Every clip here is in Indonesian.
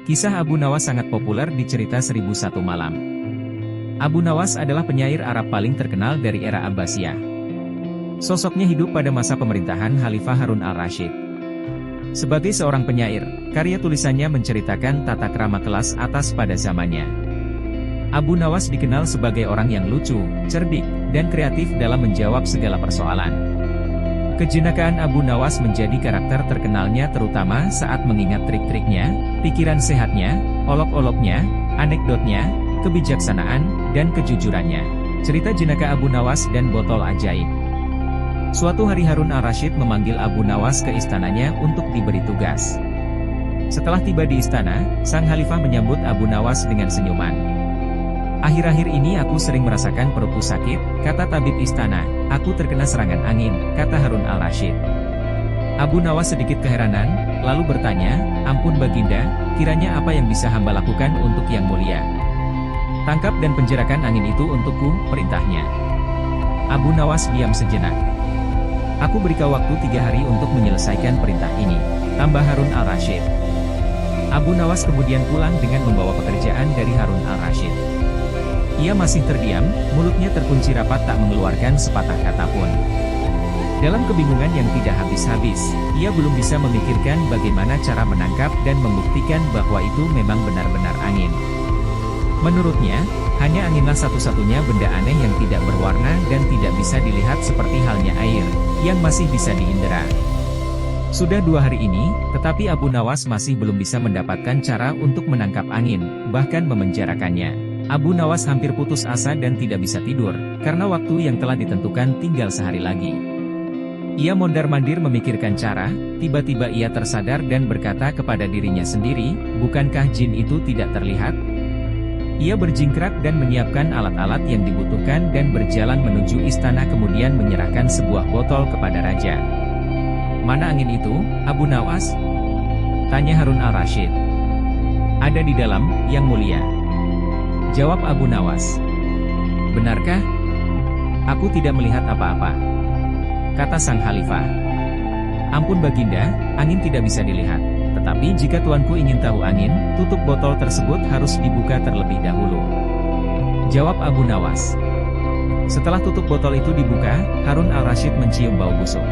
Kisah Abu Nawas sangat populer di cerita 1001 Malam. Abu Nawas adalah penyair Arab paling terkenal dari era Abbasiyah. Sosoknya hidup pada masa pemerintahan Khalifah Harun al-Rasyid. Sebagai seorang penyair, karya tulisannya menceritakan tata krama kelas atas pada zamannya. Abu Nawas dikenal sebagai orang yang lucu, cerdik, dan kreatif dalam menjawab segala persoalan. Kejenakaan Abu Nawas menjadi karakter terkenalnya terutama saat mengingat trik-triknya, pikiran sehatnya, olok-oloknya, anekdotnya, kebijaksanaan, dan kejujurannya. Cerita jenaka Abu Nawas dan botol ajaib. Suatu hari Harun al-Rasyid memanggil Abu Nawas ke istananya untuk diberi tugas. Setelah tiba di istana, sang khalifah menyambut Abu Nawas dengan senyuman. "Akhir-akhir ini aku sering merasakan perutku sakit," kata tabib istana. "Aku terkena serangan angin," kata Harun al-Rasyid. Abu Nawas sedikit keheranan, lalu bertanya, "Ampun Baginda, kiranya apa yang bisa hamba lakukan untuk yang mulia?" "Tangkap dan penjarakan angin itu untukku," perintahnya. Abu Nawas diam sejenak. "Aku beri kau waktu 3 hari untuk menyelesaikan perintah ini," tambah Harun al-Rasyid. Abu Nawas kemudian pulang dengan membawa pekerjaan dari Harun al-Rasyid. Ia masih terdiam, mulutnya terkunci rapat tak mengeluarkan sepatah kata pun. Dalam kebingungan yang tidak habis-habis, ia belum bisa memikirkan bagaimana cara menangkap dan membuktikan bahwa itu memang benar-benar angin. Menurutnya, hanya anginlah satu-satunya benda aneh yang tidak berwarna dan tidak bisa dilihat seperti halnya air, yang masih bisa diindera. Sudah 2 hari ini, tetapi Abu Nawas masih belum bisa mendapatkan cara untuk menangkap angin, bahkan memenjarakannya. Abu Nawas hampir putus asa dan tidak bisa tidur, karena waktu yang telah ditentukan tinggal sehari lagi. Ia mondar-mandir memikirkan cara, tiba-tiba ia tersadar dan berkata kepada dirinya sendiri, "Bukankah jin itu tidak terlihat?" Ia berjingkrak dan menyiapkan alat-alat yang dibutuhkan dan berjalan menuju istana kemudian menyerahkan sebuah botol kepada raja. "Mana angin itu, Abu Nawas?" tanya Harun al-Rasyid. "Ada di dalam, Yang Mulia," jawab Abu Nawas. "Benarkah? Aku tidak melihat apa-apa," kata sang khalifah. "Ampun Baginda, angin tidak bisa dilihat. Tetapi jika tuanku ingin tahu angin, tutup botol tersebut harus dibuka terlebih dahulu," jawab Abu Nawas. Setelah tutup botol itu dibuka, Harun al-Rasyid mencium bau busuk.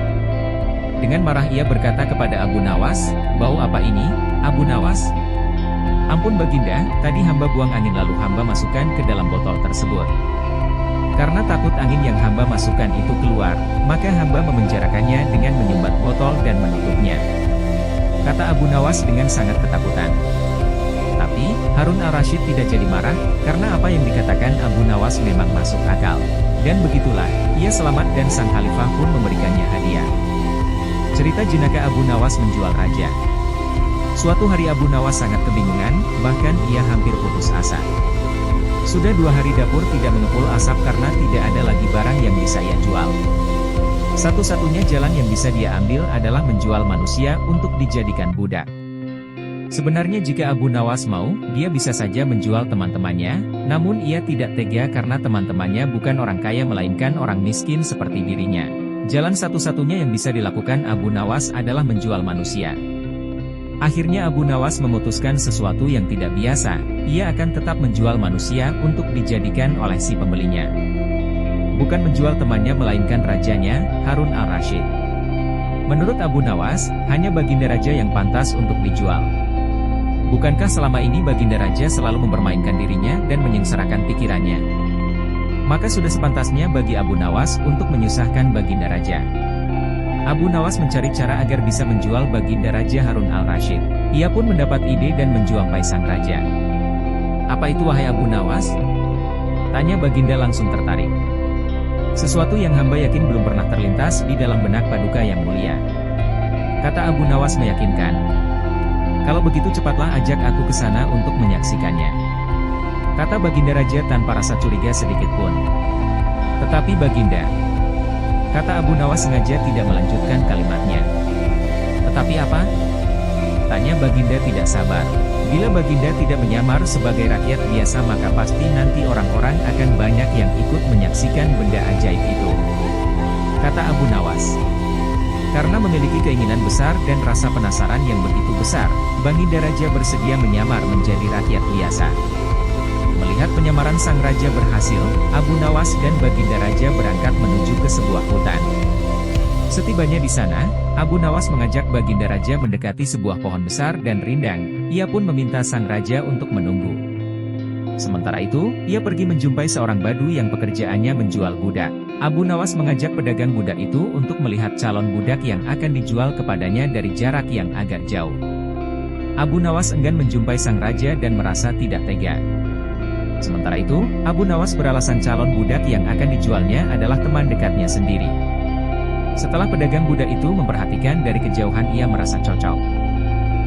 Dengan marah ia berkata kepada Abu Nawas, "Bau apa ini, Abu Nawas?" "Ampun Baginda, tadi hamba buang angin lalu hamba masukkan ke dalam botol tersebut. Karena takut angin yang hamba masukkan itu keluar, maka hamba memenjarakannya dengan menyumbat botol dan menutupnya," kata Abu Nawas dengan sangat ketakutan. Tapi, Harun al-Rasyid tidak jadi marah, karena apa yang dikatakan Abu Nawas memang masuk akal. Dan begitulah, ia selamat dan sang khalifah pun memberikannya hadiah. Cerita jenaka Abu Nawas menjual raja. Suatu hari Abu Nawas sangat kebingungan, bahkan ia hampir putus asa. Sudah 2 hari dapur tidak mengepul asap karena tidak ada lagi barang yang bisa ia jual. Satu-satunya jalan yang bisa dia ambil adalah menjual manusia untuk dijadikan budak. Sebenarnya jika Abu Nawas mau, dia bisa saja menjual teman-temannya, namun ia tidak tega karena teman-temannya bukan orang kaya melainkan orang miskin seperti dirinya. Jalan satu-satunya yang bisa dilakukan Abu Nawas adalah menjual manusia. Akhirnya Abu Nawas memutuskan sesuatu yang tidak biasa, ia akan tetap menjual manusia untuk dijadikan oleh si pembelinya. Bukan menjual temannya melainkan rajanya, Harun al-Rasyid. Menurut Abu Nawas, hanya Baginda Raja yang pantas untuk dijual. Bukankah selama ini Baginda Raja selalu mempermainkan dirinya dan menyengsarakan pikirannya? Maka sudah sepantasnya bagi Abu Nawas untuk menyusahkan Baginda Raja. Abu Nawas mencari cara agar bisa menjual Baginda Raja Harun al-Rasyid. Ia pun mendapat ide dan menjuampai sang raja. "Apa itu wahai Abu Nawas?" tanya Baginda langsung tertarik. "Sesuatu yang hamba yakin belum pernah terlintas di dalam benak Paduka Yang Mulia," kata Abu Nawas meyakinkan. "Kalau begitu cepatlah ajak aku ke sana untuk menyaksikannya," kata Baginda Raja tanpa rasa curiga sedikit pun. "Tetapi Baginda," kata Abu Nawas sengaja tidak melanjutkan kalimatnya. "Tetapi apa?" tanya Baginda tidak sabar. "Bila Baginda tidak menyamar sebagai rakyat biasa maka pasti nanti orang-orang akan banyak yang ikut menyaksikan benda ajaib itu," kata Abu Nawas. Karena memiliki keinginan besar dan rasa penasaran yang begitu besar, Baginda Raja bersedia menyamar menjadi rakyat biasa. Melihat penyamaran sang raja berhasil, Abu Nawas dan Baginda Raja berangkat menuju ke sebuah hutan. Setibanya di sana, Abu Nawas mengajak Baginda Raja mendekati sebuah pohon besar dan rindang. Ia pun meminta sang raja untuk menunggu. Sementara itu, ia pergi menjumpai seorang badu yang pekerjaannya menjual budak. Abu Nawas mengajak pedagang budak itu untuk melihat calon budak yang akan dijual kepadanya dari jarak yang agak jauh. Abu Nawas enggan menjumpai sang raja dan merasa tidak tega. Sementara itu, Abu Nawas beralasan calon budak yang akan dijualnya adalah teman dekatnya sendiri. Setelah pedagang budak itu memperhatikan dari kejauhan, ia merasa cocok.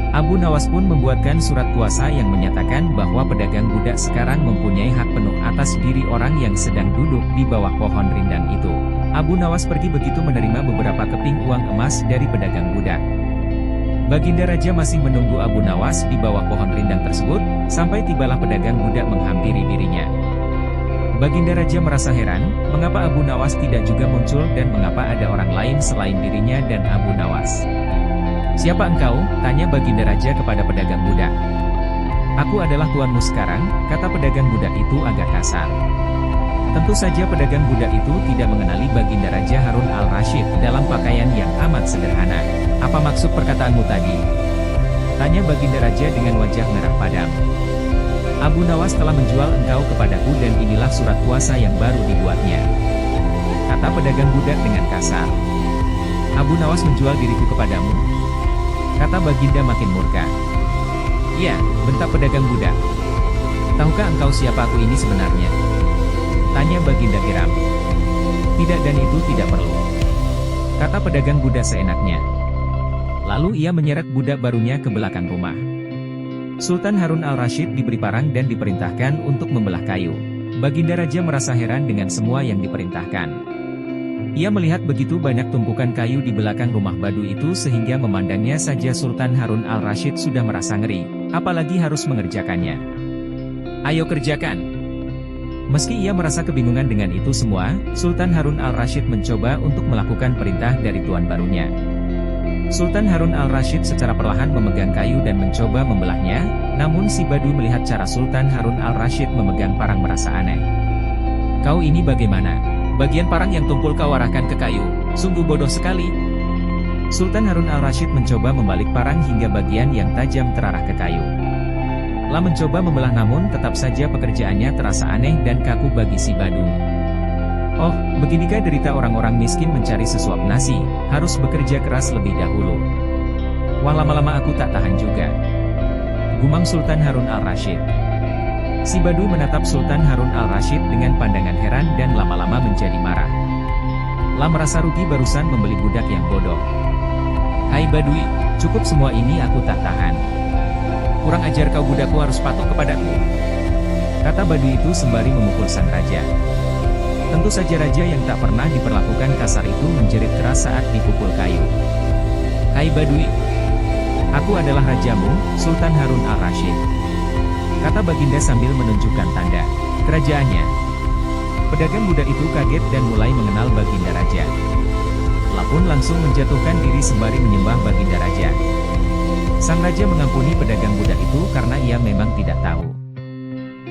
Abu Nawas pun membuatkan surat kuasa yang menyatakan bahwa pedagang budak sekarang mempunyai hak penuh atas diri orang yang sedang duduk di bawah pohon rindang itu. Abu Nawas pergi begitu menerima beberapa keping uang emas dari pedagang budak. Baginda Raja masih menunggu Abu Nawas di bawah pohon rindang tersebut, sampai tibalah pedagang budak menghampiri dirinya. Baginda Raja merasa heran, mengapa Abu Nawas tidak juga muncul dan mengapa ada orang lain selain dirinya dan Abu Nawas. "Siapa engkau?" tanya Baginda Raja kepada pedagang budak. "Aku adalah tuanmu sekarang," kata pedagang budak itu agak kasar. Tentu saja pedagang budak itu tidak mengenali Baginda Raja Harun al-Rasyid dalam pakaian yang amat sederhana. "Apa maksud perkataanmu tadi?" tanya Baginda Raja dengan wajah merah padam. "Abu Nawas telah menjual engkau kepadaku dan inilah surat kuasa yang baru dibuatnya," kata pedagang budak dengan kasar. "Abu Nawas menjual diriku kepadamu?" kata Baginda makin murka. "Iya," bentak pedagang budak. "Tahukah engkau siapa aku ini sebenarnya?" tanya Baginda geram. "Tidak, dan itu tidak perlu," kata pedagang budak seenaknya. Lalu ia menyeret budak barunya ke belakang rumah. Sultan Harun al-Rasyid diberi parang dan diperintahkan untuk membelah kayu. Baginda Raja merasa heran dengan semua yang diperintahkan. Ia melihat begitu banyak tumpukan kayu di belakang rumah badu itu sehingga memandangnya saja Sultan Harun al-Rasyid sudah merasa ngeri, apalagi harus mengerjakannya. "Ayo kerjakan!" Meski ia merasa kebingungan dengan itu semua, Sultan Harun al-Rasyid mencoba untuk melakukan perintah dari tuan barunya. Sultan Harun al-Rasyid secara perlahan memegang kayu dan mencoba membelahnya, namun si badu melihat cara Sultan Harun al-Rasyid memegang parang merasa aneh. "Kau ini bagaimana? Bagian parang yang tumpul kau arahkan ke kayu, sungguh bodoh sekali." Sultan Harun al-Rasyid mencoba membalik parang hingga bagian yang tajam terarah ke kayu. Lah mencoba membelah namun tetap saja pekerjaannya terasa aneh dan kaku bagi si badu. "Oh, beginikah derita orang-orang miskin mencari sesuap nasi, harus bekerja keras lebih dahulu. Wah, lama-lama aku tak tahan juga," gumam Sultan Harun al-Rasyid. Si badu menatap Sultan Harun al-Rasyid dengan pandangan heran dan lama-lama menjadi marah. Lah merasa rugi barusan membeli budak yang bodoh. "Hai Badui, cukup, semua ini aku tak tahan. Kurang ajar kau, budakku harus patuh kepadaku," kata Badui itu sembari memukul sang raja. Tentu saja raja yang tak pernah diperlakukan kasar itu menjerit keras saat dipukul kayu. "Hai Badui, aku adalah rajamu, Sultan Harun al-Rasyid," kata Baginda sambil menunjukkan tanda kerajaannya. Pedagang budak itu kaget dan mulai mengenal Baginda Raja. Lapun langsung menjatuhkan diri sembari menyembah Baginda Raja. Sang raja mengampuni pedagang budak itu karena ia memang tidak tahu.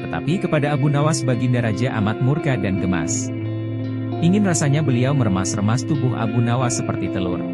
Tetapi kepada Abu Nawas Baginda Raja amat murka dan gemas. Ingin rasanya beliau meremas-remas tubuh Abu Nawas seperti telur.